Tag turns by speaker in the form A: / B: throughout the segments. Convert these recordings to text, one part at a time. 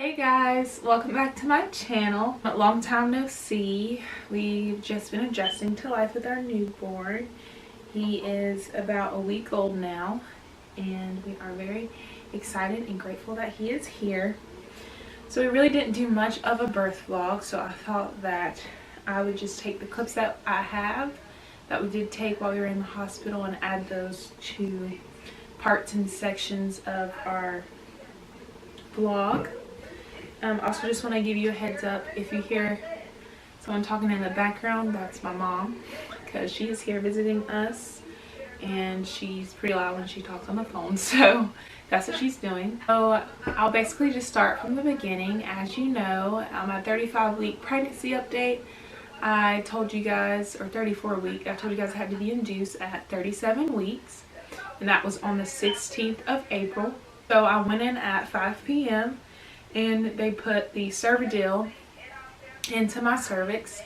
A: Hey guys, welcome back to my channel. Long time no see. We've just been adjusting to life with our newborn. He is about a week old now, and we are very excited and grateful that he is here. So we really didn't do much of a birth vlog, so I thought that I would just take the clips that I have that we did take while we were in the hospital and add those to parts and sections of our vlog. Also just want to give you a heads up, if you hear someone talking in the background, that's my mom, because she is here visiting us and she's pretty loud when she talks on the phone, so that's what she's doing. So I'll basically just start from the beginning. As you know, my 35-week pregnancy update, I told you guys, or 34-week, I told you guys I had to be induced at 37 weeks, and that was on the 16th of April. So I went in at 5 p.m. and they put the Cervidil into my cervix,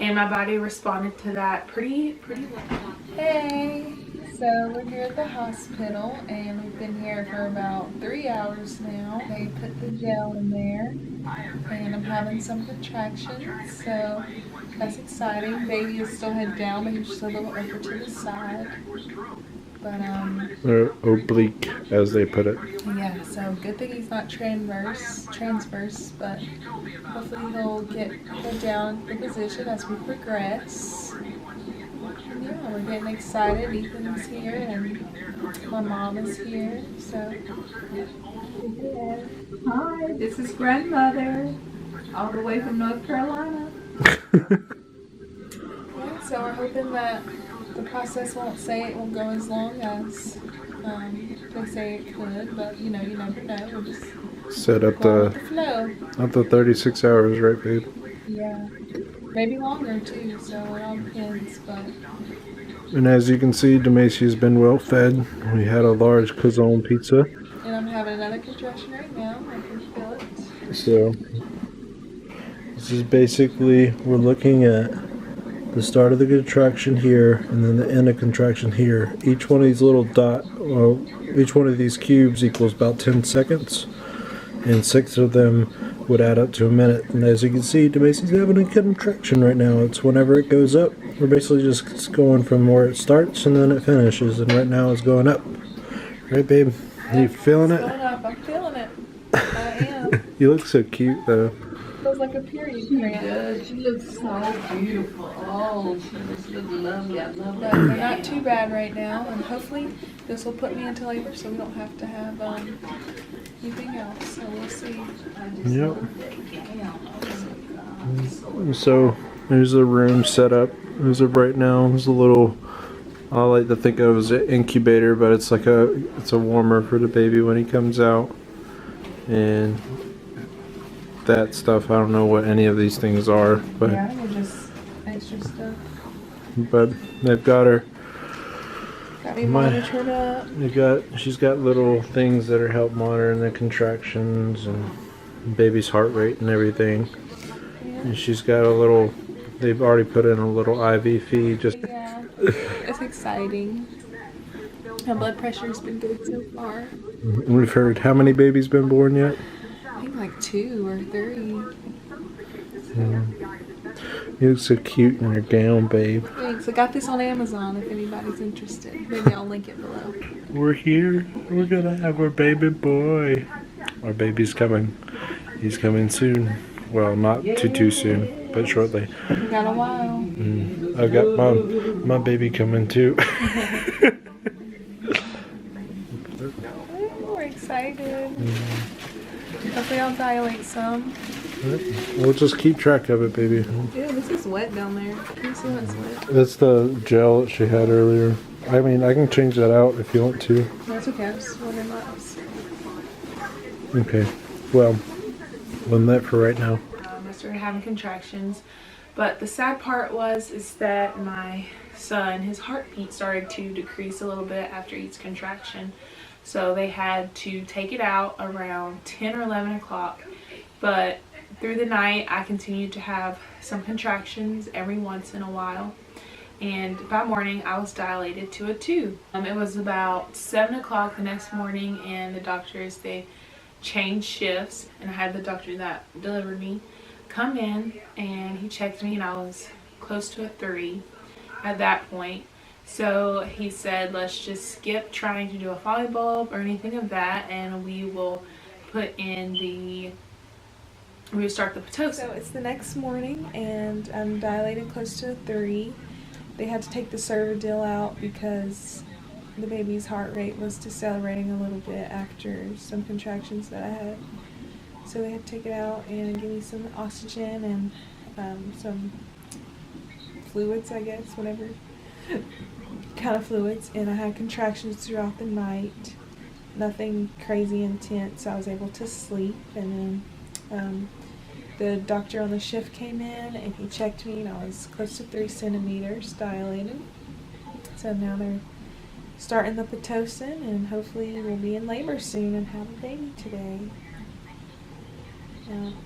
A: and my body responded to that pretty well. Hey, so we're here at the hospital, and we've been here for about 3 hours now. They put the gel in there, and I'm having some contractions, so that's exciting. Baby is still head down, but he's just a little over to the side. But
B: or oblique, as they put it.
A: yeah, so good thing he's not transverse, but hopefully he'll get head down in position as we progress. And yeah, we're getting excited. Ethan's here and my mom is here, so yeah. Hi, this is grandmother, all the way from North Carolina. Yeah, so we're hoping that the process won't go as long as they say it could, but you never know. We'll just
B: Set up
A: go with the flow.
B: up to 36 hours, right, babe?
A: Yeah, maybe longer too. So it all depends. But
B: And as you can see, Demacy's been well fed. We had a large calzone pizza.
A: and I'm having another contraction right now. I can feel it.
B: So this is basically, we're looking at the start of the contraction here and then the end of contraction here. Each one of these little each one of these cubes equals about 10 seconds, and 6 of them would add up to a minute. And as you can see, Demacy's having a contraction right now. It's whenever it goes up. We're basically just going from where it starts and then it finishes, and right now it's going up. Right, babe? Are you feeling it?
A: It's going up. I'm feeling it. I am.
B: You look so cute, though.
A: Feels like a period cramp.
C: Does. She looks so beautiful. Oh, she just looks lovely. I love
A: But
C: her.
A: they're not too bad right now, and hopefully this will put me into labor, so we don't have to have anything else. So we'll see.
B: Yep. So there's the room set up. As of right now, there's a little, I like to think of as an incubator, but it's like it's a warmer for the baby when he comes out. And that stuff, I don't know what any of these things are, but
A: Yeah, we're just extra stuff.
B: they've got her.
A: Got me monitored up.
B: She's got little things that are help monitoring the contractions and baby's heart rate and everything.
A: Yeah.
B: And she's got a little, they've already put in a little IV feed. Just
A: Yeah, it's exciting. My blood pressure's been good so far.
B: we've heard, how many babies been born yet?
A: I think like 2 or 3.
B: You look so cute in your gown, babe.
A: Thanks. I got this on Amazon if anybody's interested. Maybe I'll link it below.
B: We're here. We're gonna have our baby boy. Our baby's coming. He's coming soon. Well, not too soon, but shortly.
A: We got a while.
B: I've got my baby coming too.
A: We're excited. Hopefully I'll dilate some.
B: We'll just keep track of it, baby.
A: Ew, this is wet down there. Can you see what's wet?
B: That's the gel that she had earlier. I mean, I can change that out if you want to.
A: That's okay. I'm just wondering what else.
B: Okay. Well, on that for right now.
A: I started having contractions, but the sad part is that my son, his heartbeat started to decrease a little bit after each contraction, so they had to take it out around 10 or 11 o'clock. But through the night I continued to have some contractions every once in a while, and by morning I was dilated to a 2. It was about 7 o'clock the next morning, and the doctors, they change shifts, and I had the doctor that delivered me come in, and he checked me, and I was close to a 3 at that point. So he said, let's just skip trying to do a folly bulb or anything of that, and we will start the Pitocin. So it's the next morning, and I'm dilated close to a 3. They had to take the Cervidil out because the baby's heart rate was decelerating a little bit after some contractions that I had. So they had to take it out and give me some oxygen and some fluids, I guess, whatever kind of fluids. And I had contractions throughout the night. Nothing crazy intense. I was able to sleep. And then the doctor on the shift came in and he checked me, and I was close to 3 centimeters dilated. So now they're starting the Pitocin, and hopefully we'll be in labor soon and have a baby today.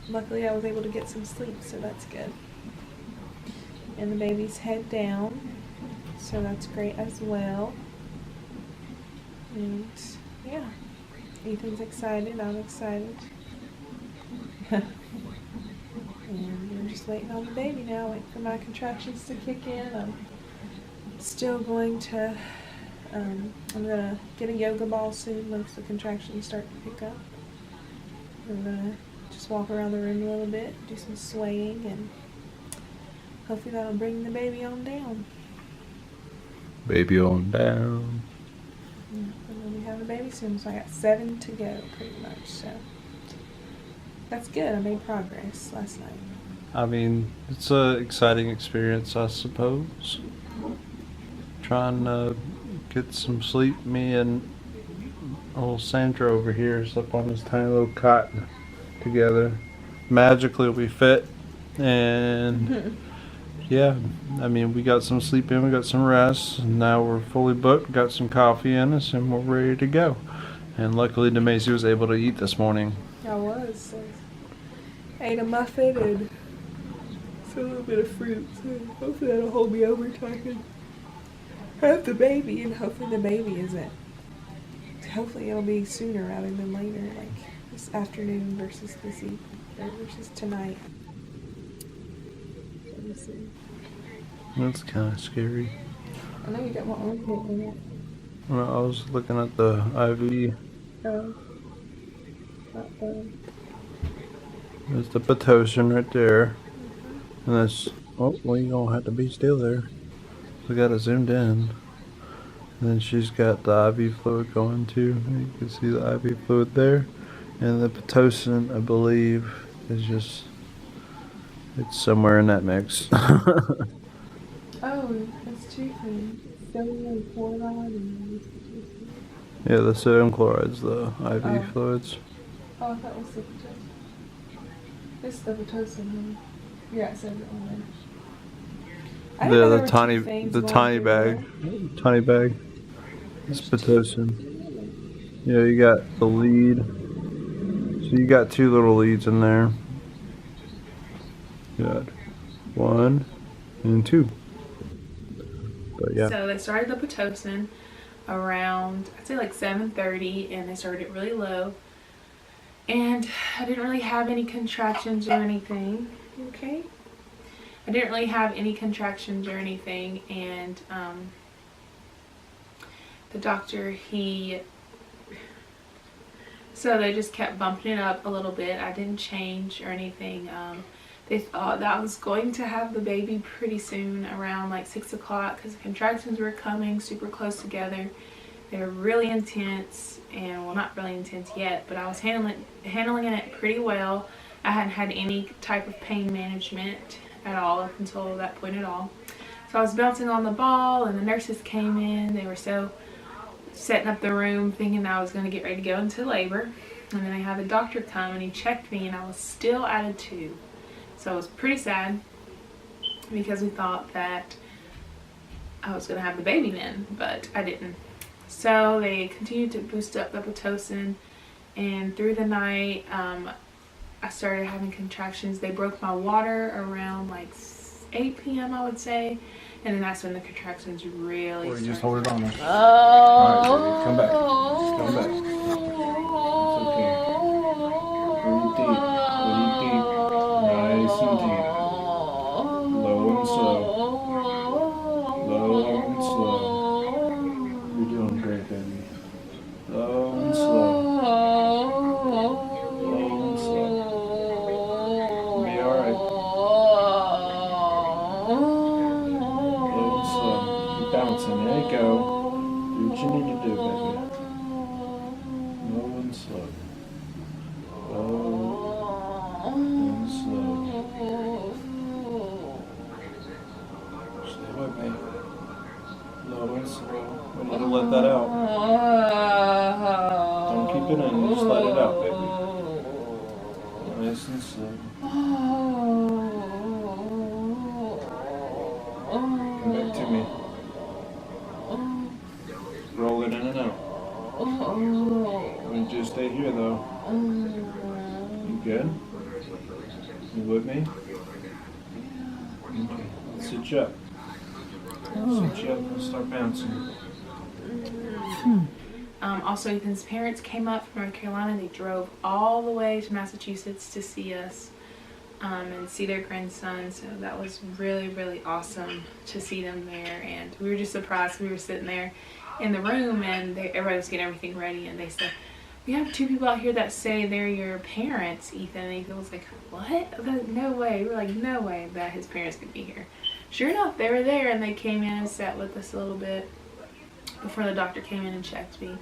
A: Luckily I was able to get some sleep, so that's good. And the baby's head down, so that's great as well. And yeah, Ethan's excited, I'm excited. And we're just waiting on the baby now, waiting for my contractions to kick in. I'm still going to, I'm going to get a yoga ball soon once the contractions start to pick up. I'm going to just walk around the room a little bit, do some swaying, and hopefully that'll bring the baby on down.
B: Baby on down.
A: Yeah, and then we have a baby soon, so I got 7 to go pretty much, so that's good. I made progress last night.
B: I mean, it's an exciting experience, I suppose. Trying to get some sleep. Me and old Sandra over here slept on this tiny little cot together. Magically we fit, and yeah, I mean, we got some sleep in, we got some rest, and now we're fully booked, got some coffee in us, and we're ready to go. And luckily Demacy was able to eat this morning.
A: I was. I ate a muffin and a little bit of fruit, so hopefully that'll hold me over till I can have the baby, and hopefully the baby isn't. Hopefully it'll be sooner rather than later, like this afternoon versus this evening, or versus tonight. Let me see.
B: That's kind of scary.
A: I know you got my arm hit in it.
B: Well, I was looking at the IV.
A: Oh. Uh-oh.
B: There's the Pitocin right there. And that's, oh, well, you're going to have to be still there. We got it zoomed in. And then she's got the IV fluid going too. You can see the IV fluid there. And the Pitocin, I believe, is just, it's somewhere in that mix.
A: Oh, that's 2 things. Sodium chloride and
B: Yeah, the sodium chloride's the IV
A: Oh.
B: fluids.
A: Oh, I thought it was the Pitocin. This is the Pitocin, huh? Yeah, it says it on there.
B: The tiny bag. Tiny bag. It's Pitocin. Yeah, you got the lead. So you got 2 little leads in there. You got 1 and 2. But yeah.
A: So they started the Pitocin around, I'd say like 7:30, and they started it really low. And I didn't really have any contractions or anything. Okay. I didn't really have any contractions or anything, and the doctor, so they just kept bumping it up a little bit. I didn't change or anything. They thought that I was going to have the baby pretty soon, around like 6 o'clock, because the contractions were coming super close together. They were really intense, and well, not really intense yet, but I was handling it pretty well. I hadn't had any type of pain management at all up until that point at all. So I was bouncing on the ball, and the nurses came in. They were so setting up the room thinking that I was going to get ready to go into labor. And then they had the doctor come, and he checked me, and I was still at a 2. So it was pretty sad, because we thought that I was going to have the baby then, but I didn't. So they continued to boost up the Pitocin, and through the night, I started having contractions. They broke my water around like 8 p.m. I would say, and then that's when the contractions really started.
D: Just hold it on there.
C: Oh.
D: Alright, come back. Come back. It's okay.
B: deep. Breathe deep. Nice and deep. Low and slow. Low and slow. You're doing great, baby. Low and slow. Low and slow. You'll be alright. Low and slow. Keep bouncing. There you go. Do what you need to do, baby. Low and slow. Low and slow. Stay with me. Low and slow. Don't let it let that out. Don't keep it in. Just let it out, baby. Nice and slow. Come back to me. Roll it in and out. I want you to stay here, though. You good? You with me? Okay. Let's sit you up. Sit you up and start bouncing.
A: Also, Ethan's parents came up from North Carolina. They drove all the way to Massachusetts to see us and see their grandson. So that was really, really awesome to see them there. And we were just surprised. We were sitting there in the room and everybody was getting everything ready. And they said, "We have 2 people out here that say they're your parents, Ethan." And Ethan was like, "What? No way." We were like, "No way that his parents could be here." Sure enough, they were there, and they came in and sat with us a little bit before the doctor came in and checked me.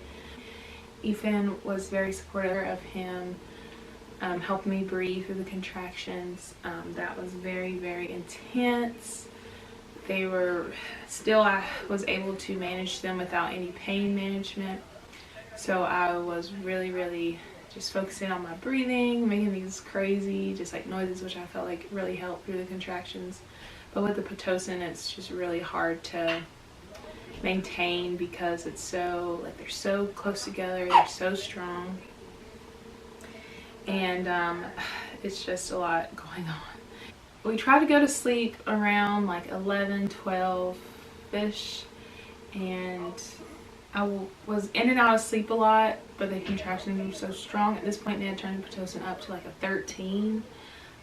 A: Ethan was very supportive of him, helped me breathe through the contractions. That was very, very intense. They were still, I was able to manage them without any pain management. So I was really, really just focusing on my breathing, making these crazy, just like noises, which I felt like really helped through the contractions. But with the Pitocin, it's just really hard to maintain because it's so, like, they're so close together, they're so strong. And it's just a lot going on. We tried to go to sleep around like 11, 12-ish, and I was in and out of sleep a lot, but the contractions were so strong. At this point, they had turned the Pitocin up to like a 13.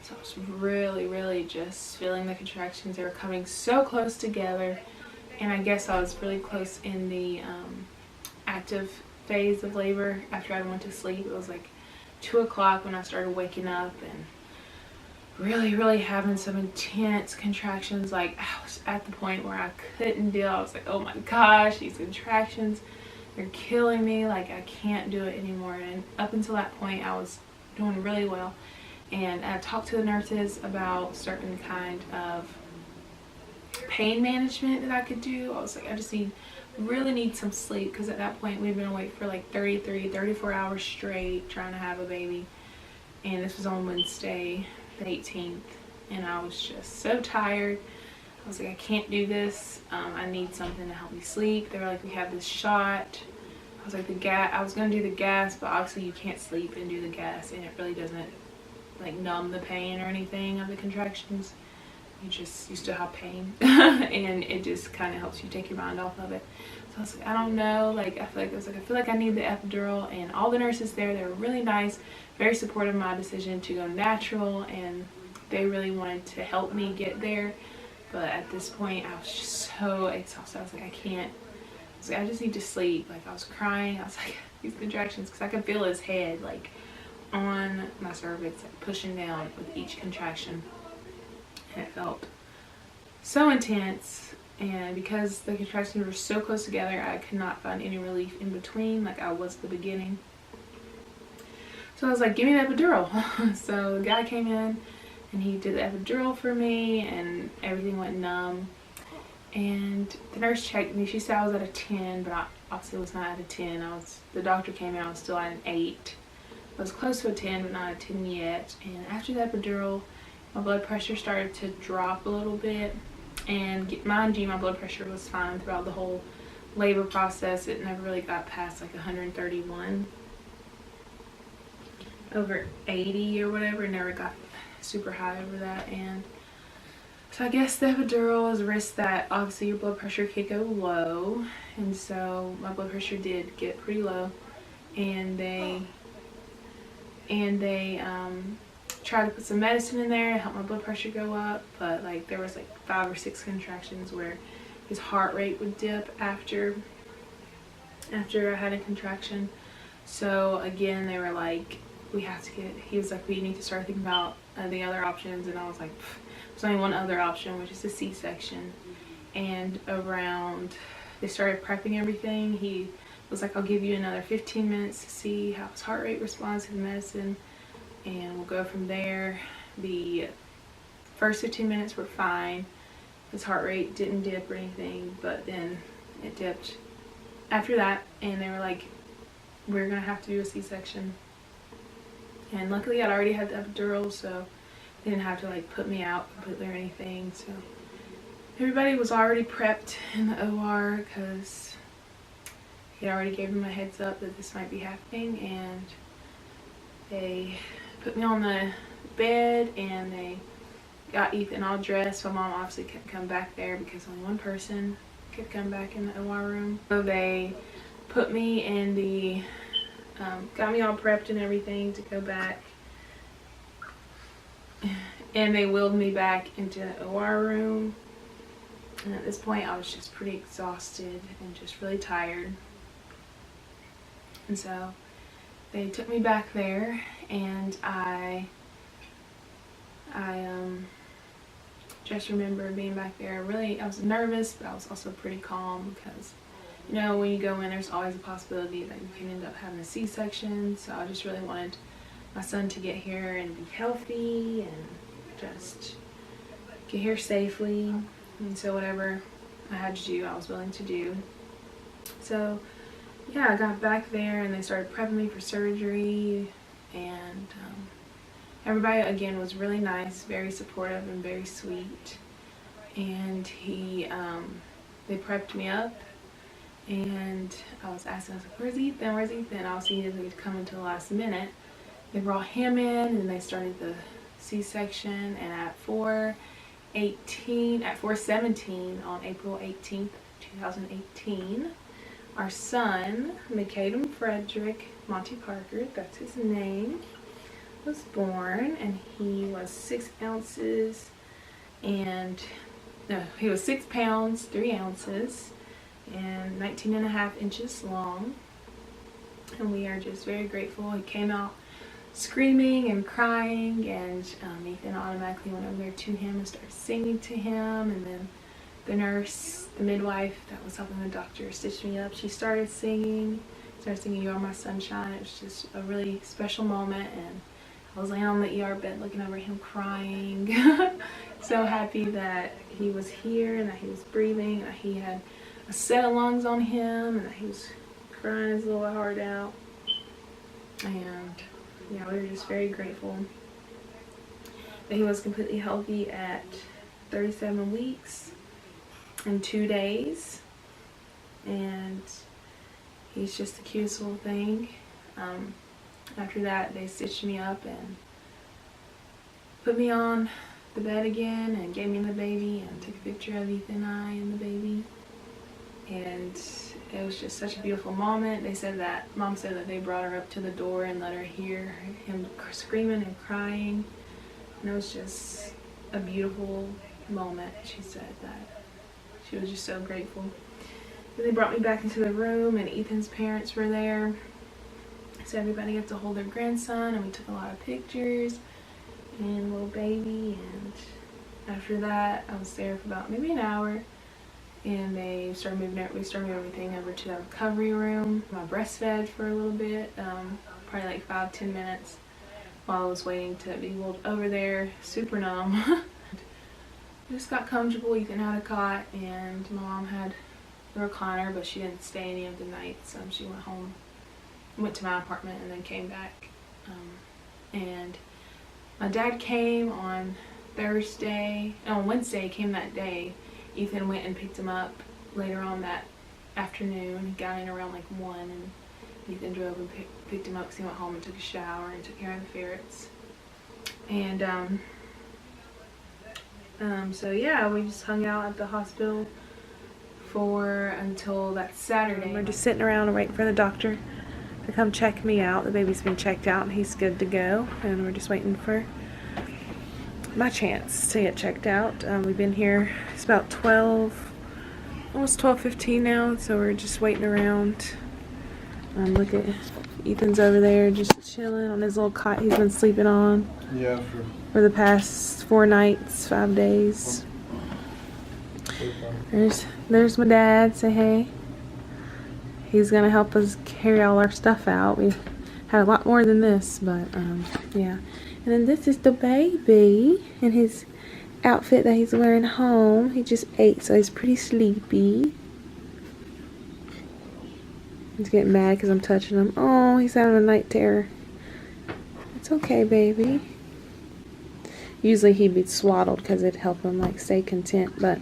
A: So I was really, really just feeling the contractions. They were coming so close together. And I guess I was really close in the active phase of labor after I went to sleep. It was like 2 o'clock when I started waking up and really, really having some intense contractions. Like, I was at the point where I couldn't deal. I was like, oh my gosh, these contractions, they're killing me. Like, I can't do it anymore. And up until that point, I was doing really well. And I talked to the nurses about certain kind of pain management that I could do. I was like, I just really need some sleep, because at that point we'd been awake for like 34 hours straight trying to have a baby, and this was on Wednesday the 18th, and I was just so tired. I was like, I can't do this. I need something to help me sleep. They were like, we have this shot. I was like, I was gonna do the gas, but obviously you can't sleep and do the gas, and it really doesn't like numb the pain or anything of the contractions. You still have pain and it just kind of helps you take your mind off of it. So I was like, I don't know, like I feel like I need the epidural. And all the nurses there, they were really nice, very supportive of my decision to go natural, and they really wanted to help me get there. But at this point I was just so exhausted. I was like, I can't. I was like, I just need to sleep. Like, I was crying. I was like, these contractions, because I could feel his head like on my cervix, like pushing down with each contraction. It felt so intense, and because the contractions were so close together, I could not find any relief in between like I was at the beginning. So I was like, give me the epidural. So the guy came in and he did the epidural for me, and everything went numb. And the nurse checked me. She said I was at a 10, but I obviously was not at a 10. The doctor came in, I was still at an 8. I was close to a 10, but not a 10 yet. And after the epidural, my blood pressure started to drop a little bit, and mind you, my blood pressure was fine throughout the whole labor process. It never really got past like 131 over 80 or whatever. It never got super high over that. And so I guess the epidural is a risk that obviously your blood pressure could go low, and so my blood pressure did get pretty low, and they and they tried to put some medicine in there to help my blood pressure go up, but like there was like 5 or 6 contractions where his heart rate would dip after I had a contraction. So again, they were like, he was like, we need to start thinking about the other options, and I was like, there's only one other option, which is a C-section. And they started prepping everything. He was like, I'll give you another 15 minutes to see how his heart rate responds to the medicine, and we'll go from there. The first 15 minutes were fine. His heart rate didn't dip or anything, but then it dipped after that, and they were like, we're gonna have to do a C-section. And luckily I'd already had the epidural, so they didn't have to like put me out completely or anything. So everybody was already prepped in the OR because he already gave them a heads up that this might be happening, and they put me on the bed and they got Ethan all dressed. My mom obviously couldn't come back there because only one person could come back in the OR room. So they put me in the got me all prepped and everything to go back, and they wheeled me back into the OR room. And at this point I was just pretty exhausted and just really tired, and so they took me back there, and I just remember being back there. Really, I was nervous, but I was also pretty calm because, you know, when you go in, there's always a possibility that you can end up having a C-section. So I just really wanted my son to get here and be healthy and just get here safely. And so whatever I had to do, I was willing to do. So yeah, I got back there and they started prepping me for surgery, and everybody again was really nice, very supportive and very sweet. And they prepped me up, and I was asking, I was like, where's Ethan? Where's Ethan? Obviously he didn't come until the last minute. They brought him in and they started the C-section, and at 4:17 on April 18th, 2018, our son, McCadam Frederick Monty Parker, that's his name, was born, and he was 6 ounces and no, he was 6 pounds 3 ounces and 19.5 inches long. And we are just very grateful. He came out screaming and crying, and Ethan automatically went over there to him and started singing to him. And then the nurse, the midwife that was helping the doctor stitch me up, she started singing You Are My Sunshine. It was just a really special moment, and I was laying on the ER bed looking over him crying. So happy that he was here and that he was breathing, and that he had a set of lungs on him, and that he was crying his little heart out. And yeah, we were just very grateful that he was completely healthy at 37 weeks and 2 days. And he's just the cutest little thing. After that, they stitched me up and put me on the bed again and gave me the baby and took a picture of Ethan and I and the baby. And it was just such a beautiful moment. Mom said that they brought her up to the door and let her hear him screaming and crying. And it was just a beautiful moment. She said that she was just so grateful. And they brought me back into the room, and Ethan's parents were there. So everybody got to hold their grandson, and we took a lot of pictures and little baby. And after that, I was there for about maybe an hour, and we started moving everything over to the recovery room. I breastfed for a little bit, probably like 5-10 minutes while I was waiting to be wheeled over there, super numb. Just got comfortable. Ethan had a cot, and my mom had the recliner, but she didn't stay any of the nights. She went home, went to my apartment, and then came back. And my dad came on Wednesday, came that day. Ethan went and picked him up later on that afternoon. He got in around like 1, and Ethan drove and picked him up because he went home and took a shower and took care of the ferrets. And so yeah, we just hung out at the hospital until that Saturday. We're just sitting around and waiting for the doctor to come check me out. The baby's been checked out and he's good to go, and we're just waiting for my chance to get checked out. We've been here, it's about 12, almost 12:15 now, so we're just waiting around. Look at Ethan's over there just chilling on his little cot he's been sleeping on.
B: Yeah,
A: for the past 4 nights, 5 days. There's my dad. Say hey. He's gonna help us carry all our stuff out. We had a lot more than this, but yeah. And then this is the baby in his outfit that he's wearing home. He just ate, so he's pretty sleepy. He's getting mad because I'm touching him. Oh, he's having a night terror. It's okay, baby. Usually he'd be swaddled because it'd help him like stay content, but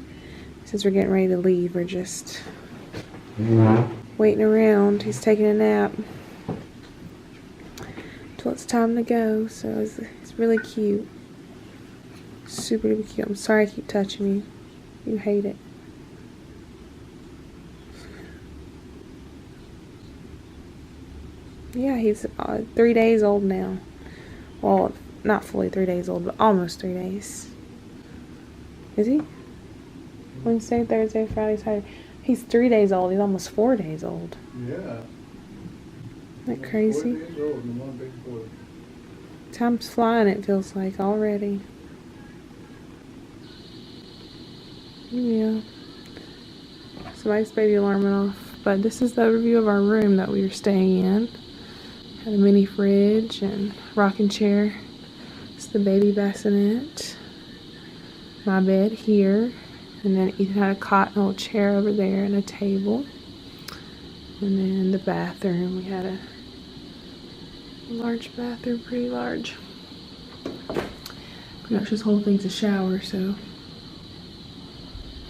A: since we're getting ready to leave, we're just waiting around. He's taking a nap till it's time to go, so it's really cute. Super duper cute. I'm sorry I keep touching you. You hate it. Yeah, he's 3 days old now. Well, not fully 3 days old, but almost 3 days. Is he? Wednesday, Thursday, Friday, Saturday. He's 3 days old. He's almost 4 days old.
B: Yeah.
A: Isn't that crazy?
B: 4 days old and one big boy.
A: Time's flying, it feels like, already. Yeah. Somebody's baby alarm went off. But this is the overview of our room that we were staying in. Had a mini fridge and rocking chair. It's the baby bassinet. My bed here. And then Ethan had a cot and a little chair over there and a table. And then the bathroom. We had a large bathroom, pretty large. Pretty much this whole thing's a shower, so.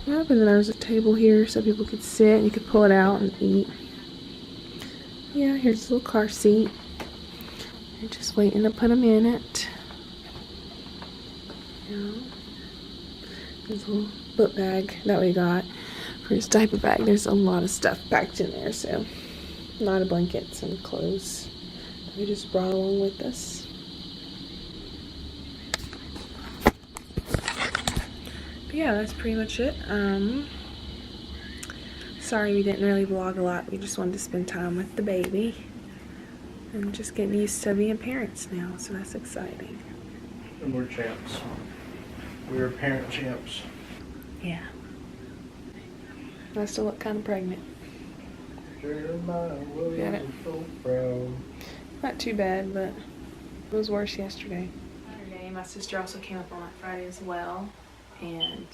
A: Yep, and then there was a table here so people could sit and you could pull it out and eat. Yeah, here's a little car seat. We're just waiting to put him in it. Yeah. There's a little book bag that we got for his diaper bag. There's a lot of stuff packed in there, so a lot of blankets and clothes that we just brought along with us. But yeah, that's pretty much it. Sorry we didn't really vlog a lot. We just wanted to spend time with the baby and just getting used to being parents now, so that's exciting.
B: And we're champs. We're parent champs.
A: Yeah. I still look kind of pregnant. Got it. Not too bad, but it was worse yesterday. Saturday, my sister also came up on that Friday as well, and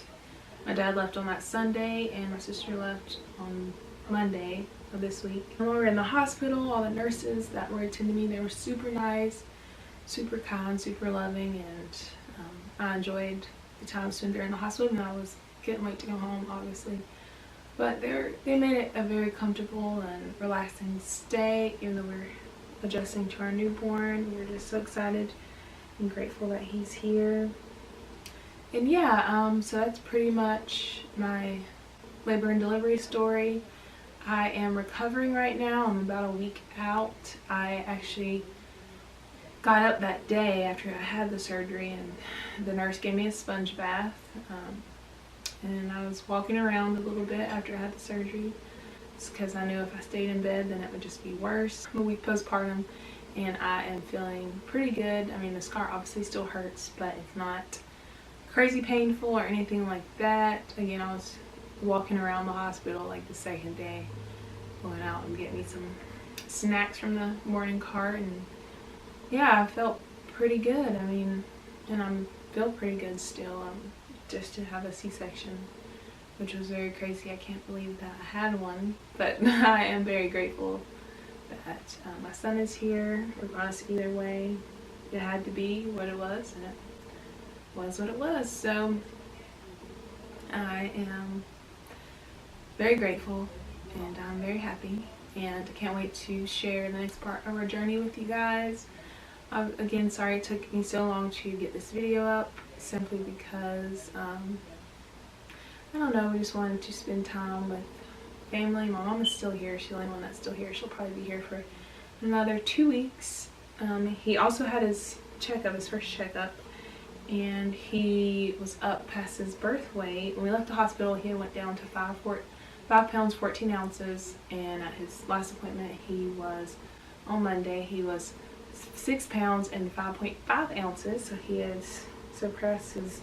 A: my dad left on that Sunday, and my sister left on Monday of this week. And when we were in the hospital, all the nurses that were attending me, they were super nice, super kind, super loving, and I enjoyed the time spent there in the hospital, and I couldn't wait to go home, obviously. But they made it a very comfortable and relaxing stay, even though we're adjusting to our newborn. We're just so excited and grateful that he's here. And yeah, so that's pretty much my labor and delivery story. I am recovering right now. I'm about a week out. I actually got up that day after I had the surgery, and the nurse gave me a sponge bath. And I was walking around a little bit after I had the surgery. It's because I knew if I stayed in bed, then it would just be worse. I'm a week postpartum, and I am feeling pretty good. I mean, the scar obviously still hurts, but it's not crazy painful or anything like that. Again, I was walking around the hospital like the second day, going out and getting me some snacks from the morning cart, and yeah, I felt pretty good. I mean, and I feel pretty good still. Just to have a C-section, which was very crazy. I can't believe that I had one, but I am very grateful that my son is here. Regardless, either way, it had to be what it was, and it was what it was. So I am very grateful, and I'm very happy, and I can't wait to share the next part of our journey with you guys. Again, sorry it took me so long to get this video up, simply because, I don't know, we just wanted to spend time with family. My mom is still here. She's the only one that's still here. She'll probably be here for another 2 weeks. He also had his checkup, his first checkup, and he was up past his birth weight. When we left the hospital, he went down to 5 pounds 14 ounces, and at his last appointment on Monday he was 6 pounds and 5.5 ounces, so he has surpassed his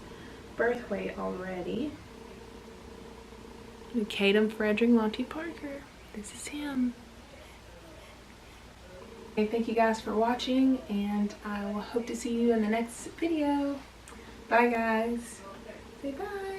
A: birth weight already. And Caden Frederick Monty Parker, this is him. Okay, thank you guys for watching, and I will hope to see you in the next video. Bye guys. Say bye.